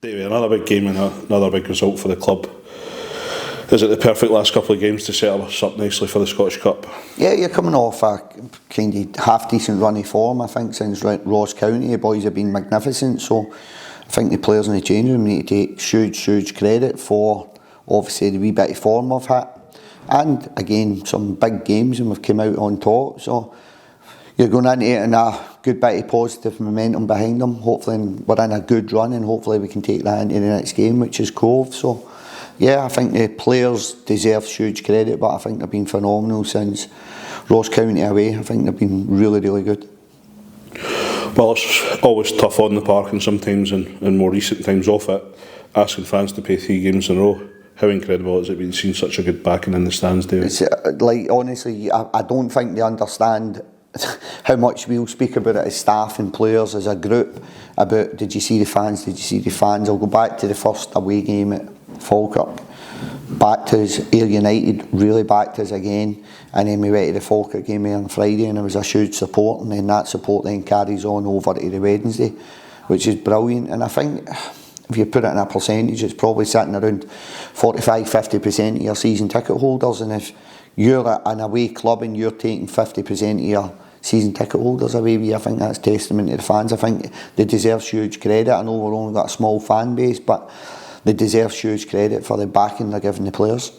Davey, another big game and another big result for the club. Is it the perfect last couple of games to set us up nicely for the Scottish Cup? Yeah, you're coming off a kind of half-decent run of form, I think, since Ross County. The boys have been magnificent, so I think the players in the change room need to take huge credit for, obviously, the wee bit of form we've had. And, again, some big games and we've come out on top, so you're going into it in a good bit of positive momentum behind them. Hopefully we're in a good run and hopefully we can take that into the next game, which is Cove. So, yeah, I think the players deserve huge credit, but I think they've been phenomenal since Ross County away. I think they've been really good. Well, it's always tough on the park and sometimes in more recent times off it, asking fans to play 3 games in a row. How incredible has it been seeing such a good backing in the stands, David? It's like, honestly, I don't think they understand how much we'll speak about it as staff and players as a group about did you see the fans. I'll go back to the first away game at Falkirk, backed us. Ayr United really backed us again, and then we went to the Falkirk game here on Friday and there was a huge support, and then that support then carries on over to the Wednesday, which is brilliant. And I think if you put it in a percentage, it's probably sitting around 45-50% of your season ticket holders, and if you're an away club and you're taking 50% of your season ticket holders away with you, I think that's testament to the fans. I think they deserve huge credit. I know we've only got a small fan base, but they deserve huge credit for the backing they're giving the players.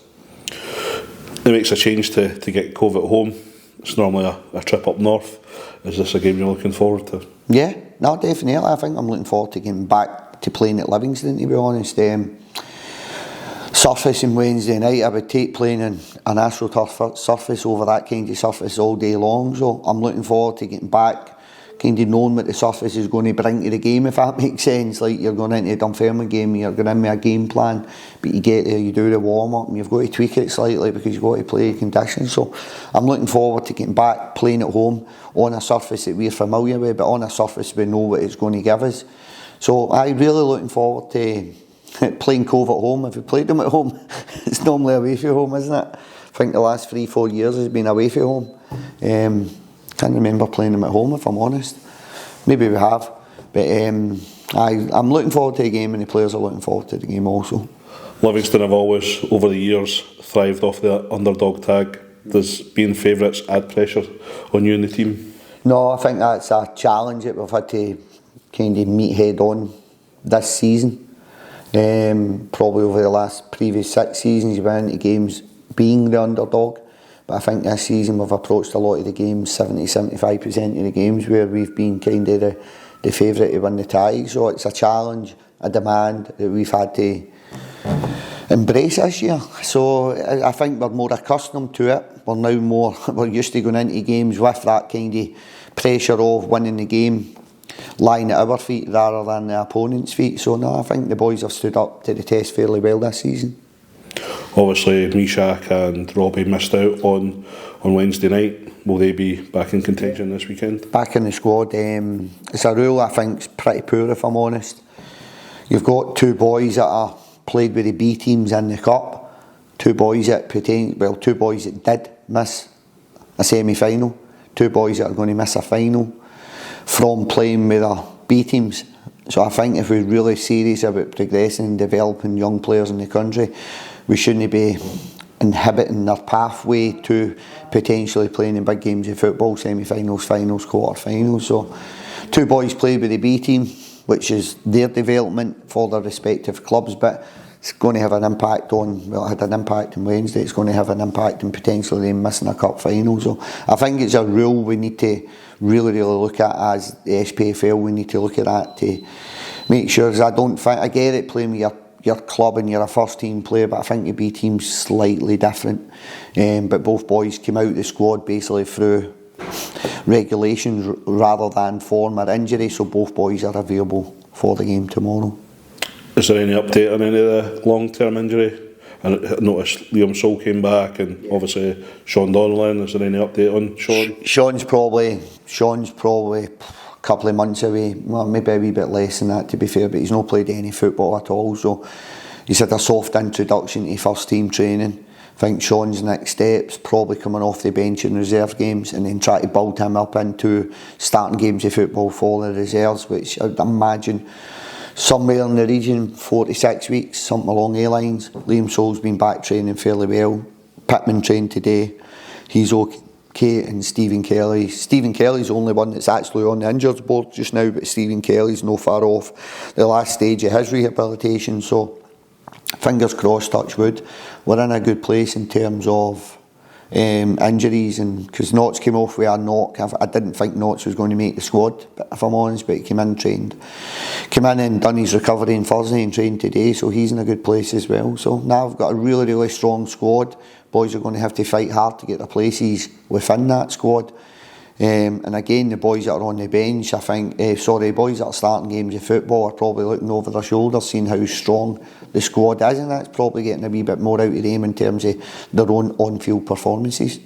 It makes a change to get Cove at home. It's normally a trip up north. Is this a game you're looking forward to? Yeah, no, definitely. I think I'm looking forward to getting back to playing at Livingston, to be honest. Surfacing Wednesday night, I would take playing in an AstroTurf surface over that kind of surface all day long, so I'm looking forward to getting back, kind of knowing what the surface is going to bring to the game, if that makes sense. Like, you're going into a Dunfermline game, you're going in with a game plan, but you get there, you do the warm-up and you've got to tweak it slightly because you've got to play conditions. So I'm looking forward to getting back, playing at home on a surface that we're familiar with, but on a surface we know what it's going to give us. So I'm really looking forward to playing Cove at home. If we played them at home, it's normally away from home, isn't it? I think the last 3-4 years has been away from home. Can't remember playing them at home, if I'm honest. Maybe we have, but I'm looking forward to the game, and the players are looking forward to the game also. Livingston have always, over the years, thrived off the underdog tag. Does being favourites add pressure on you and the team? No, I think that's a challenge that we've had to kind of meet head on this season. Probably over the previous 6 seasons, you've been into games being the underdog, but I think this season we've approached a lot of the games, 70-75% of the games, where we've been kind of the favourite to win the tie. So it's a challenge, a demand that we've had to embrace this year. So I think we're more accustomed to it. We're used to going into games with that kind of pressure of winning the game lying at our feet rather than the opponent's feet. So no, I think the boys have stood up to the test fairly well this season. Obviously Mishak and Robbie missed out on Wednesday night. Will they be back in contention this weekend? Back in the squad. It's a rule I think is pretty poor, if I'm honest. You've got 2 boys that are played with the B teams in the cup, 2 boys that did miss a semi-final, 2 boys that are going to miss a final from playing with our B teams. So I think if we're really serious about progressing and developing young players in the country, we shouldn't be inhibiting their pathway to potentially playing in big games of football, semi-finals, finals, quarter-finals. So 2 boys played with the B team, which is their development for their respective clubs, but it's going to have an impact on, well, it had an impact on Wednesday, it's going to have an impact on potentially them missing a cup final. So I think it's a rule we need to really look at as the SPFL. We need to look at that to make sure, because I get it, playing with your club and you're a first team player, but I think the B team's slightly different. But both boys came out of the squad basically through regulations rather than form or injury, so both boys are available for the game tomorrow. Is there any update on any of the long-term injury? I noticed Liam Soul came back, and obviously Sean Donnellan. Is there any update on Sean? Sean's probably a couple of months away, well, maybe a wee bit less than that to be fair, but he's not played any football at all, so he's had a soft introduction to first team training. I think Sean's next steps probably coming off the bench in reserve games and then try to build him up into starting games of football for the reserves, which I'd imagine somewhere in the region, 4 to 6 weeks, something along the lines. Liam Soule's been back training fairly well. Pittman trained today, he's okay, and Stephen Kelly's the only one that's actually on the injured board just now, but Stephen Kelly's no far off the last stage of his rehabilitation, so fingers crossed, touch wood, we're in a good place in terms of injuries, and because Knotts came off with a knock. I didn't think Knotts was going to make the squad, if I'm honest, but he came in and done his recovery on Thursday and trained today, so he's in a good place as well. So now I've got a really, really strong squad. Boys are going to have to fight hard to get their places within that squad. And again, the boys that are on the bench, I think, boys that are starting games of football are probably looking over their shoulders, seeing how strong the squad is, and that's probably getting a wee bit more out of them in terms of their own on-field performances.